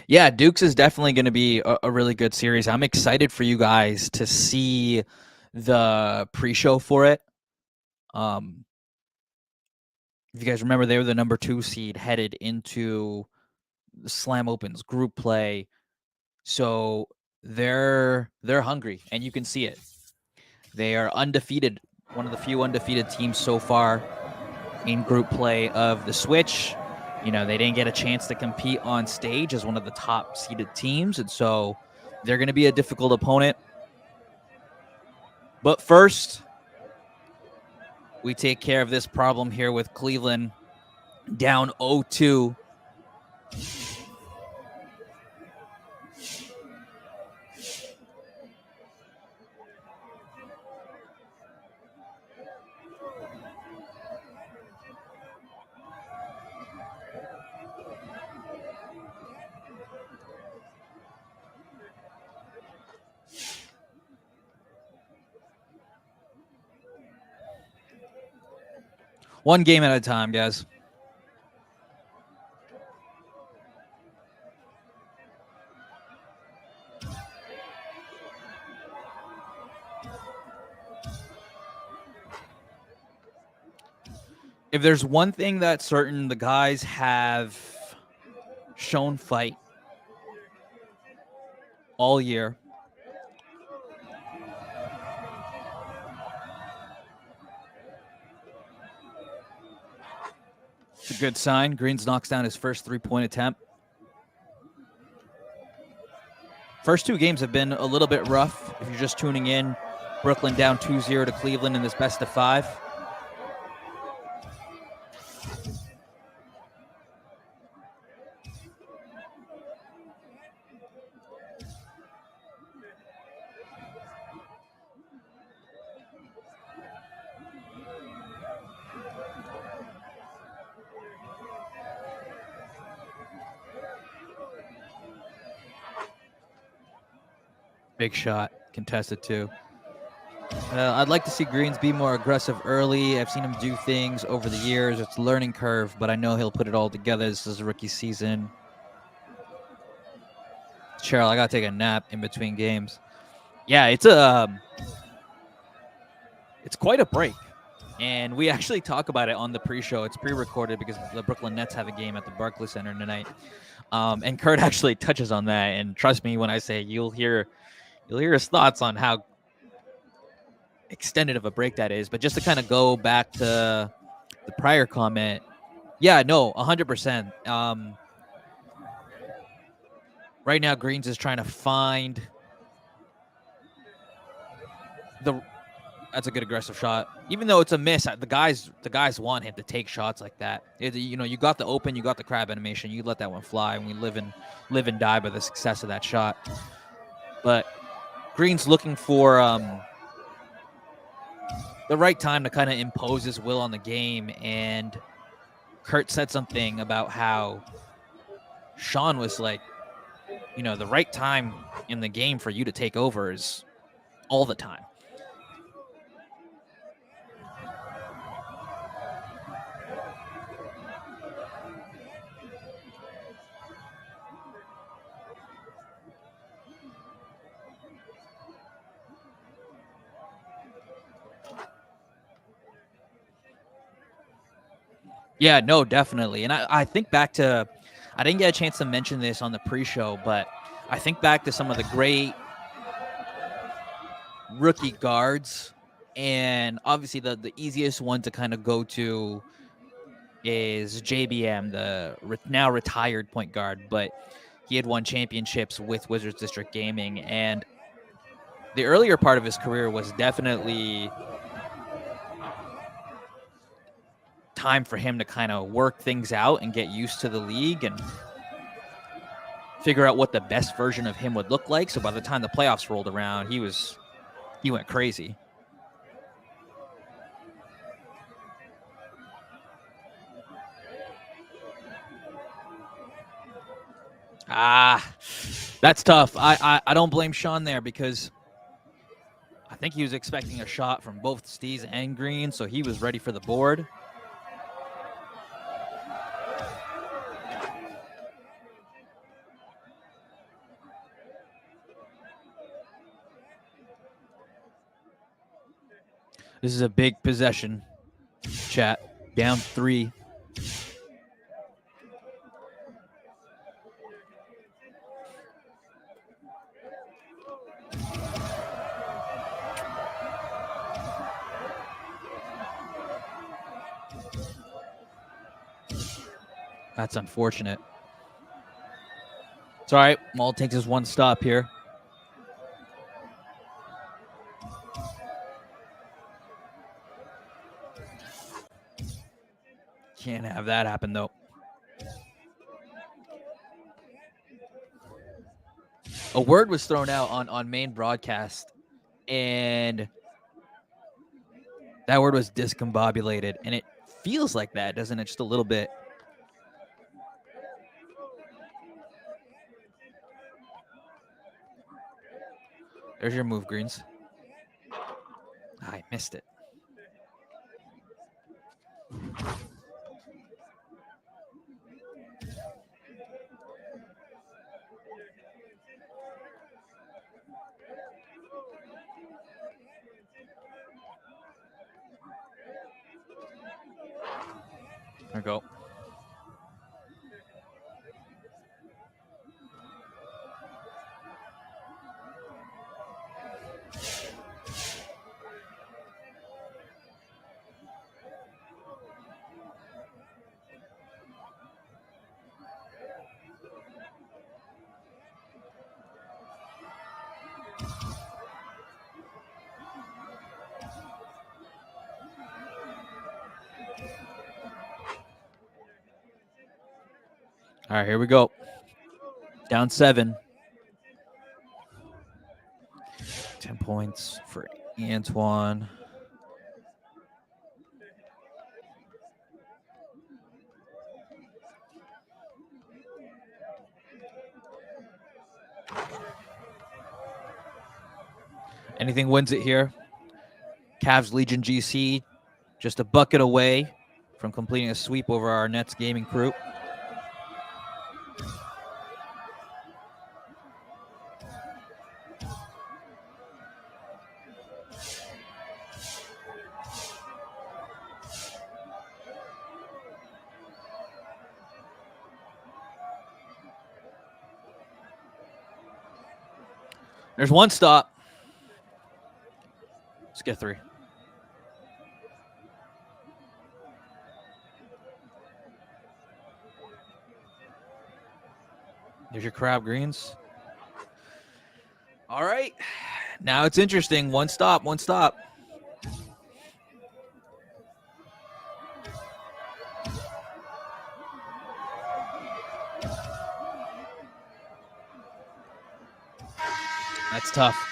[SPEAKER 1] Yeah, Duke's is definitely going to be a really good series. I'm excited for you guys to see the pre-show for it. If you guys remember, they were the number 2 seed headed into the Slam Open's group play. So they're hungry, and you can see it. They are undefeated, one of the few undefeated teams so far. in group play of the Switch. You know, they didn't get a chance to compete on stage as one of the top seeded teams, and so they're going to be a difficult opponent. But first, we take care of this problem here with Cleveland down 0-2. One game at a time, guys. If there's one thing that's certain, the guys have shown fight all year. It's a good sign. Greens knocks down his first three-point attempt. First two games have been a little bit rough. If you're just tuning in, Brooklyn down 2-0 to Cleveland in this best of 5. Big shot, contested too. I'd like to see Greens be more aggressive early. I've seen him do things over the years. It's a learning curve, but I know he'll put it all together. This is a rookie season. Cheryl, I gotta take a nap in between games. Yeah, it's quite a break. And we actually talk about it on the pre-show. It's pre-recorded because the Brooklyn Nets have a game at the Barclays Center tonight. And Kurt actually touches on that. And trust me when I say you'll hear his thoughts on how extended of a break that is. But just to kind of go back to the prior comment, yeah, no, 100%. Right now, Greens is trying to find that's a good aggressive shot. Even though it's a miss, the guys want him to take shots like that. You got the open, you got the crab animation. You let that one fly, and we live and die by the success of that shot. But Green's looking for the right time to kind of impose his will on the game. And Kurt said something about how Sean was like, the right time in the game for you to take over is all the time. Yeah, no, definitely. And I think back to, I didn't get a chance to mention this on the pre-show, but I think back to some of the great rookie guards. And obviously the easiest one to kind of go to is JBM, the now retired point guard, but he had won championships with Wizards District Gaming. And the earlier part of his career was definitely time for him to kind of work things out and get used to the league and figure out what the best version of him would look like. So by the time the playoffs rolled around, he went crazy. That's tough. I don't blame Sean there because I think he was expecting a shot from both Steez and Green, so he was ready for the board. This is a big possession, chat. Down 3. That's unfortunate. It's all right. All it takes is one stop here. Can't have that happen, though. A word was thrown out on main broadcast, and that word was discombobulated, and it feels like that, doesn't it? Just a little bit. There's your move, Greens. I missed it. There we go. All right, here we go. Down 7. 10 points for Antoine. Anything wins it here. Cavs Legion GC just a bucket away from completing a sweep over our Nets gaming crew. There's one stop. Let's get 3. There's your crab, Greens. All right. Now it's interesting. One stop, one stop. That's tough.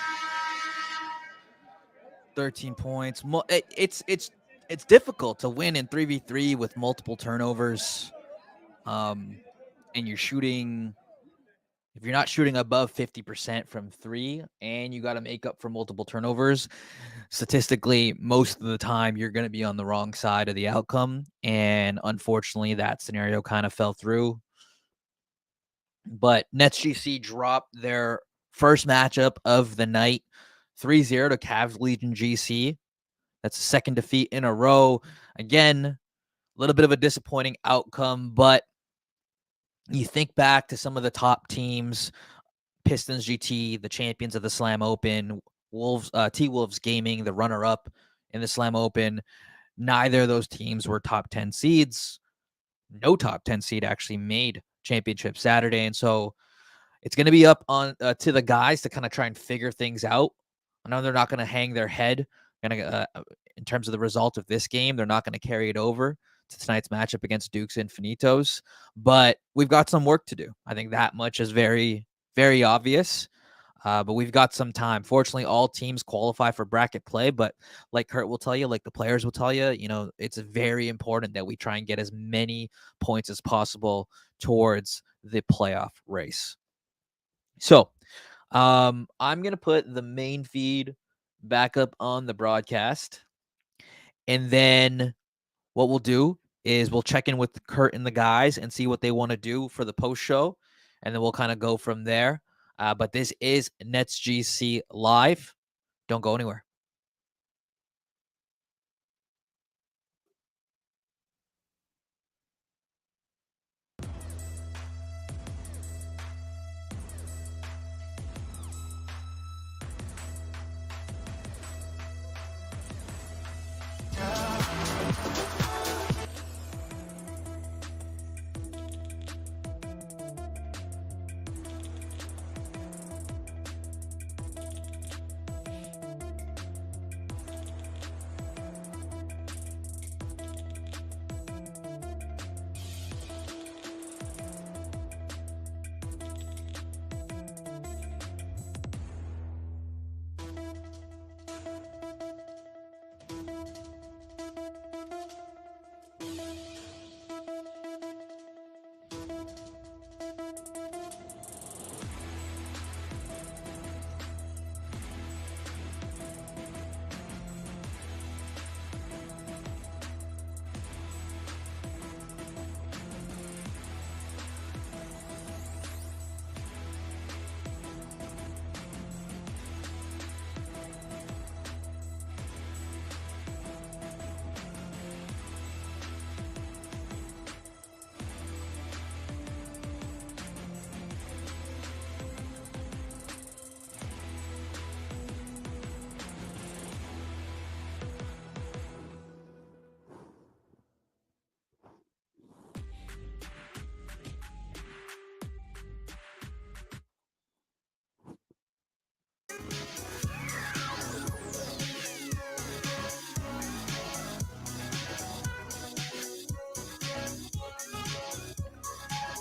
[SPEAKER 1] 13 points. It's difficult to win in 3v3 with multiple turnovers. And you're shooting, if you're not shooting above 50% from 3 and you got to make up for multiple turnovers, statistically, most of the time you're going to be on the wrong side of the outcome. And unfortunately, that scenario kind of fell through. But NetsGC dropped their first matchup of the night, 3-0 to Cavs Legion GC. That's the second defeat in a row. Again, a little bit of a disappointing outcome, but you think back to some of the top teams, Pistons GT, the champions of the Slam Open, Wolves, T-Wolves Gaming, the runner-up in the Slam Open. Neither of those teams were top 10 seeds. No top 10 seed actually made championship Saturday, and so it's going to be up on to the guys to kind of try and figure things out. I know they're not going to hang their head in terms of the result of this game. They're not going to carry it over to tonight's matchup against Dukes Infinitos, but we've got some work to do. I think that much is very, very obvious, but we've got some time. Fortunately, all teams qualify for bracket play, but like Kurt will tell you, like the players will tell you, it's very important that we try and get as many points as possible towards the playoff race. So I'm going to put the main feed back up on the broadcast. And then what we'll do is we'll check in with Kurt and the guys and see what they want to do for the post show. And then we'll kind of go from there. But this is NetsGC Live. Don't go anywhere.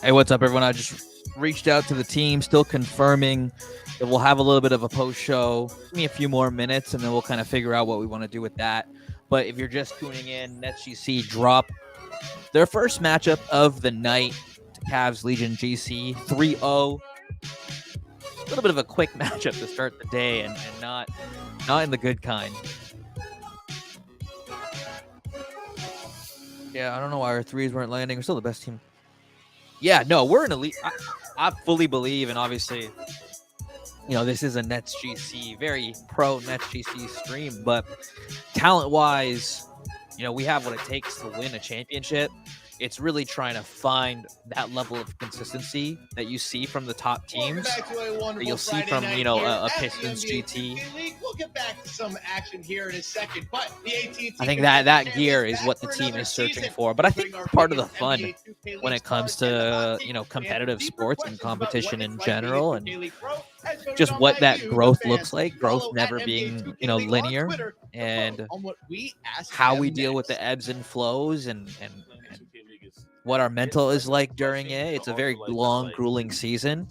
[SPEAKER 1] Hey, what's up, everyone? I just reached out to the team, still confirming that we'll have a little bit of a post show. Give me a few more minutes, and then we'll kind of figure out what we want to do with that. But if you're just tuning in, NetsGC drop their first matchup of the night to Cavs Legion GC 3-0. A little bit of a quick matchup to start the day, and not in the good kind. Yeah, I don't know why our threes weren't landing. We're still the best team. Yeah, no, we're an elite. I fully believe, and obviously, this is a NetsGC, very pro NetsGC stream, but talent-wise, we have what it takes to win a championship. It's really trying to find that level of consistency that you see from the top teams, that you'll see from, a Pistons GT.
[SPEAKER 4] We'll get back to some action here in a second, but the AT&T
[SPEAKER 1] I think that gear is what the team is searching for. But I think it's part of the fun when it comes to, competitive sports and competition in general, and just what that growth looks like. Growth never being, linear, and how we deal with the ebbs and flows and what our mental is like during it. It's a very long, grueling season.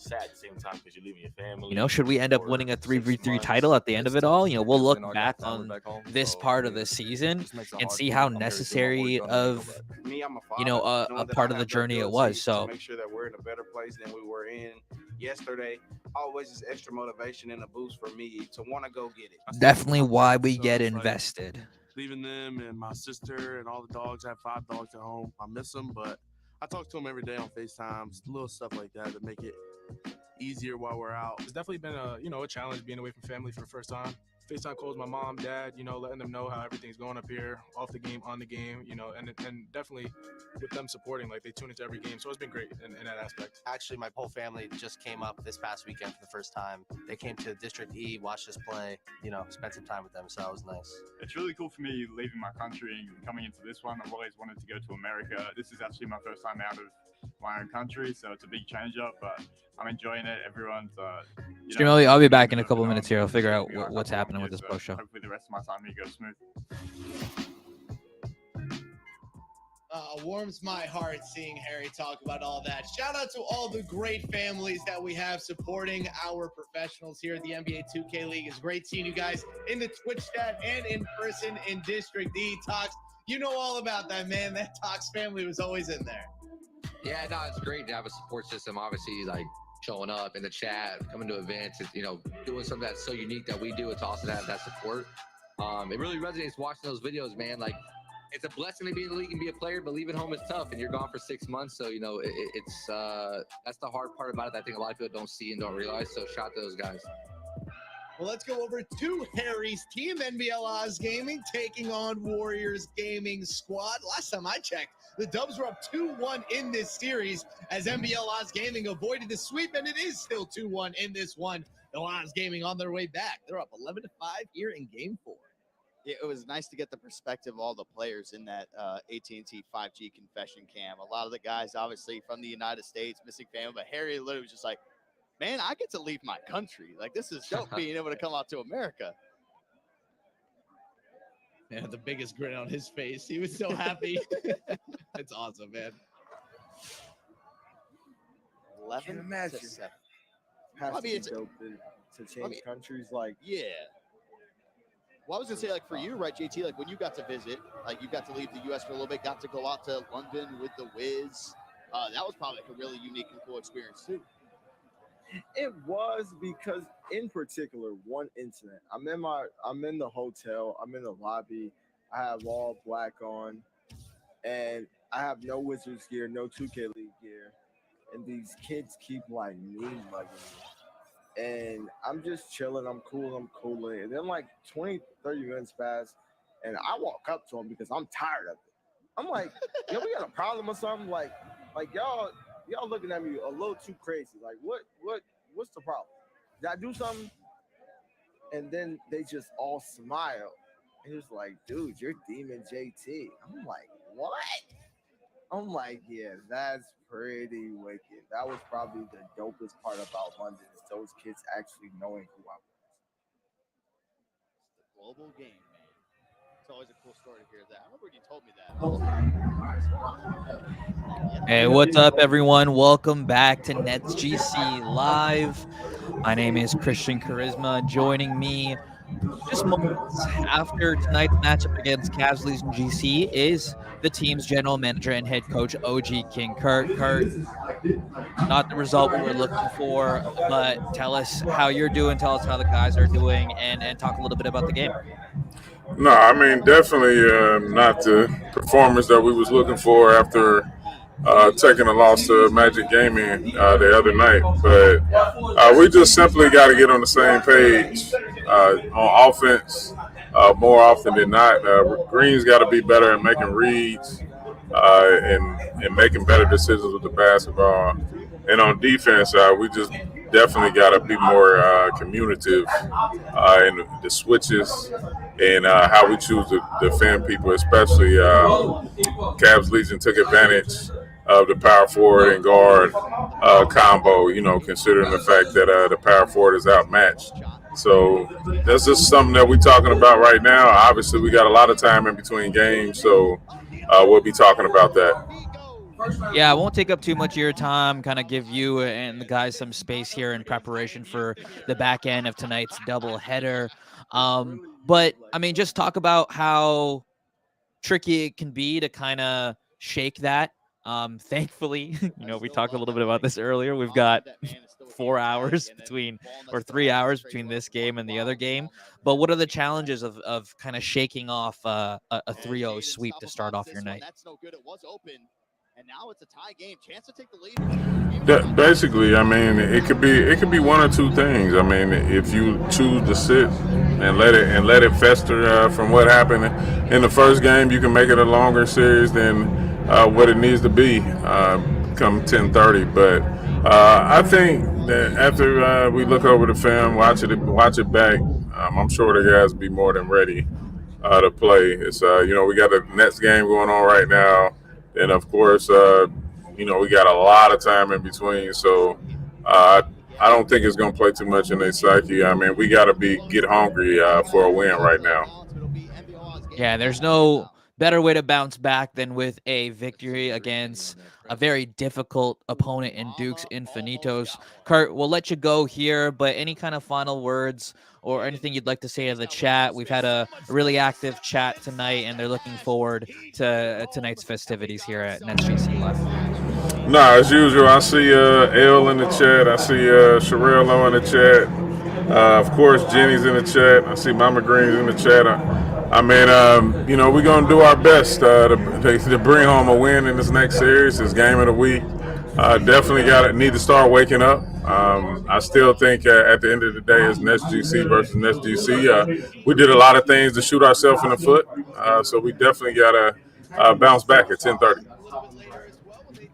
[SPEAKER 1] Should we end up winning a 3v3 title at the end of it all, we'll look back on this part of the season and see how necessary of, a part of the journey it was. So
[SPEAKER 13] make sure that we're in a better place than we were in yesterday. Always is extra motivation and a boost for me to want to go get it.
[SPEAKER 1] Definitely why we get invested.
[SPEAKER 14] Leaving them and my sister and all the dogs. I have 5 dogs at home. I miss them, but I talk to them every day on FaceTime. Little stuff like that to make it easier while we're out.
[SPEAKER 8] It's definitely been a challenge being away from family for the first time. FaceTime calls my mom, dad, letting them know how everything's going up here, off the game, on the game, and definitely with them supporting, like they tune into every game. So it's been great in that aspect.
[SPEAKER 15] Actually, my whole family just came up this past weekend for the first time. They came to District E, watched us play, spent some time with them. So that was nice.
[SPEAKER 16] It's really cool for me leaving my country and coming into this one. I've always wanted to go to America. This is actually my first time out of my own country, so it's a big change up, but I'm enjoying it. Everyone's
[SPEAKER 1] Stream, I'll be back in a couple of minutes here. I'll figure out what's happening with this post show.
[SPEAKER 16] Hopefully the rest of my time here goes smooth.
[SPEAKER 4] Warms my heart seeing Harry talk about all that. Shout out to all the great families that we have supporting our professionals here at the NBA 2K League. It's great seeing you guys in the Twitch chat and in person in District E. Tox, you know all about that, man. That Tox family was always in there.
[SPEAKER 6] Yeah, no, it's great to have a support system. Obviously, like showing up in the chat, coming to events, doing something that's so unique that we do. It's awesome to have that support. It really resonates watching those videos, man. Like, it's a blessing to be in the league and be a player, but leaving home is tough, and you're gone for 6 months. So, it's that's the hard part about it that I think a lot of people don't see and don't realize. So, shout out to those guys.
[SPEAKER 4] Well, let's go over to Harry's team, NBL Oz Gaming, taking on Warriors Gaming Squad. Last time I checked, the Dubs were up 2-1 in this series as NBL Oz Gaming avoided the sweep, and it is still 2-1 in this one. The Oz Gaming on their way back. They're up 11-5 here in Game 4.
[SPEAKER 5] Yeah, it was nice to get the perspective of all the players in that AT&T 5G confession cam. A lot of the guys, obviously, from the United States, missing family, but Harry literally was just like, man, I get to leave my country. Like, this is dope being able to come out to America.
[SPEAKER 4] Yeah, the biggest grin on his face. He was so happy. It's awesome, man.
[SPEAKER 5] 11
[SPEAKER 3] imagine.
[SPEAKER 5] to 7.
[SPEAKER 3] Has
[SPEAKER 5] I mean,
[SPEAKER 3] to
[SPEAKER 5] it's
[SPEAKER 3] be dope to change countries. Like,
[SPEAKER 5] yeah. Well, I was going to say, like, for you, right, JT, like, when you got to visit, like, you got to leave the U.S. for a little bit, got to go out to London with the Wiz. That was probably like a really unique and cool experience, too.
[SPEAKER 3] it was because, in particular, one incident. I'm in the hotel. I'm in the lobby. I have all black on, and I have no Wizards gear, no 2K League gear, and these kids keep like mean mugging me. And I'm just chilling. I'm cool. I'm cooling. And then like 20, 30 minutes pass, and I walk up to them because I'm tired of it. I'm like, yo, we got a problem or something? Like y'all looking at me a little too crazy. Like, what's the problem? Did I do something? And then they just all smile. And it's like, dude, you're Demon JT. I'm like, what? I'm like, yeah, that's pretty wicked. That was probably the dopest part about London is those kids actually knowing who I was.
[SPEAKER 5] Global game, man. It's always a cool story to hear that. I remember when you told me that.
[SPEAKER 1] Hey, what's up, everyone? Welcome back to NetsGC Live. My name is Christian Charisma. Joining me just moments after tonight's matchup against Cavs Legion GC is the team's general manager and head coach, OG King Kurt. Kurt, not the result we were looking for, but tell us how you're doing. Tell us how the guys are doing, and talk a little bit about the game.
[SPEAKER 2] No, I mean definitely not the performance that we was looking for after taking a loss to Magic Gaming the other night. But we just simply got to get on the same page on offense more often than not. Green's got to be better at making reads and making better decisions with the basketball. And on defense, we just definitely got to be more communicative in the switches and how we choose to defend people, especially Cavs Legion took advantage of the power forward and guard combo, considering the fact that the power forward is outmatched. So that's just something that we're talking about right now. Obviously, we got a lot of time in between games, so we'll be talking about that.
[SPEAKER 1] Yeah, I won't take up too much of your time, kind of give you and the guys some space here in preparation for the back end of tonight's doubleheader. But, I mean, just talk about how tricky it can be to kind of shake that. Thankfully, we talked a little bit about this earlier. We've got 4 hours between, or 3 hours between this game and the other game. But what are the challenges of kind of shaking off a 3-0 sweep to start off your night?
[SPEAKER 5] That's no good. It was open, and now it's a tie game. Chance to take the lead.
[SPEAKER 2] Basically, I mean, it could be one or two things. I mean, if you choose to sit and let it fester from what happened in the first game, you can make it a longer series than what it needs to be come 10:30. But I think that after we look over the film, watch it back, I'm sure the guys will be more than ready to play. It's we got the Nets game going on right now, and of course we got a lot of time in between, so I don't think it's going to play too much in their psyche. I mean, we got to get hungry for a win right now.
[SPEAKER 1] Yeah, there's no better way to bounce back than with a victory against a very difficult opponent in Duke's Infinitos. Kurt, we'll let you go here, but any kind of final words or anything you'd like to say to the chat? We've had a really active chat tonight, and they're looking forward to tonight's festivities here at NetsGC Live.
[SPEAKER 2] No, as usual, I see L in the chat. I see Sherelle in the chat. Of course, Jenny's in the chat. I see Mama Green's in the chat. I mean, we're going to do our best to bring home a win in this next series, this game of the week. Definitely need to start waking up. I still think at the end of the day, it's NetsGC versus NetsGC. We did a lot of things to shoot ourselves in the foot, so we definitely got to bounce back at 10:30.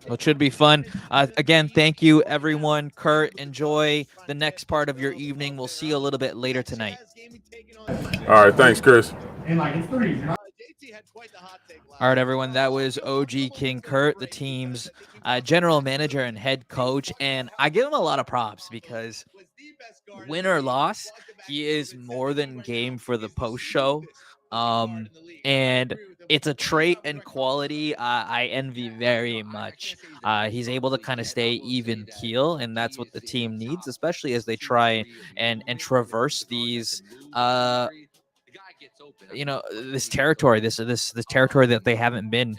[SPEAKER 1] Well, it should be fun. Again, thank you, everyone. Kurt, enjoy the next part of your evening. We'll see you a little bit later tonight.
[SPEAKER 2] All right. Thanks, Chris.
[SPEAKER 1] All right, everyone. That was OG King Kurt, the team's general manager and head coach. And I give him a lot of props because win or loss, he is more than game for the post show. And it's a trait and quality I envy very much. He's able to kind of stay even keel, and that's what the team needs, especially as they try and traverse these this territory, this territory that they haven't been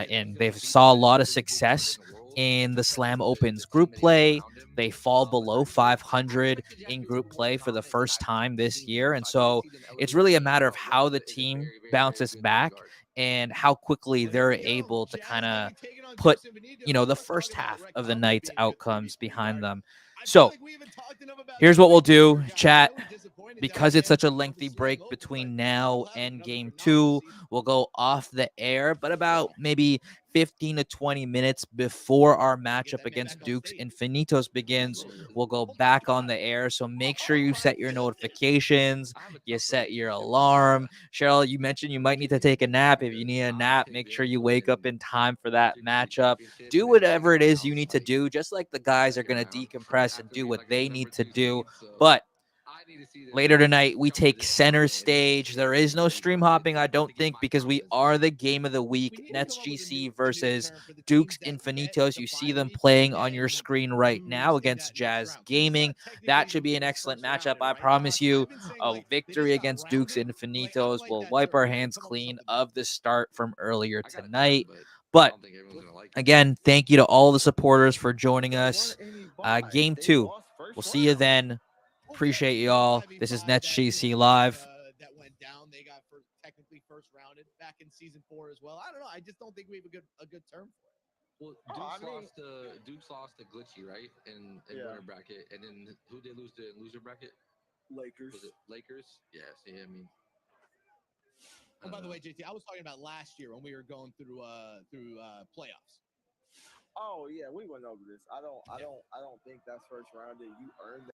[SPEAKER 1] in. They've saw a lot of success in the Slam Opens group play. They fall below 500 in group play for the first time this year. And so it's really a matter of how the team bounces back and how quickly they're able to kind of put, the first half of the night's outcomes behind them. So here's what we'll do, chat. Because it's such a lengthy break between now and game 2, we'll go off the air, but about maybe 15 to 20 minutes before our matchup against Duke's Infinitos begins, we'll go back on the air. So make sure you set your notifications, you set your alarm. Cheryl, you mentioned you might need to take a nap. If you need a nap, make sure you wake up in time for that matchup. Do whatever it is you need to do, just like the guys are going to decompress and do what they need to do. But Later tonight, we take center stage. There is no stream hopping, I don't think, because we are the game of the week. NetsGC versus Duke's Infinitos. You see them playing on your screen right now against Jazz Gaming. That should be an excellent matchup. I promise you, a victory against Duke's Infinitos will wipe our hands clean of the start from earlier tonight. But again, thank you to all the supporters for joining us. Game 2. We'll see you then. Appreciate you all. This is NetsGC Live.
[SPEAKER 4] That went down. They got technically first rounded back in season 4 as well. I don't know. I just don't think we have a good term for it.
[SPEAKER 6] Well, Duke's lost to Glitchy, right? In winner bracket, and then who they lose to in loser bracket?
[SPEAKER 3] Lakers.
[SPEAKER 6] Was it Lakers? Yeah. See, I mean.
[SPEAKER 4] Oh, by the way, JT, I was talking about last year when we were going through playoffs.
[SPEAKER 3] Oh yeah, we went over this. I don't think that's first rounded. You earned that.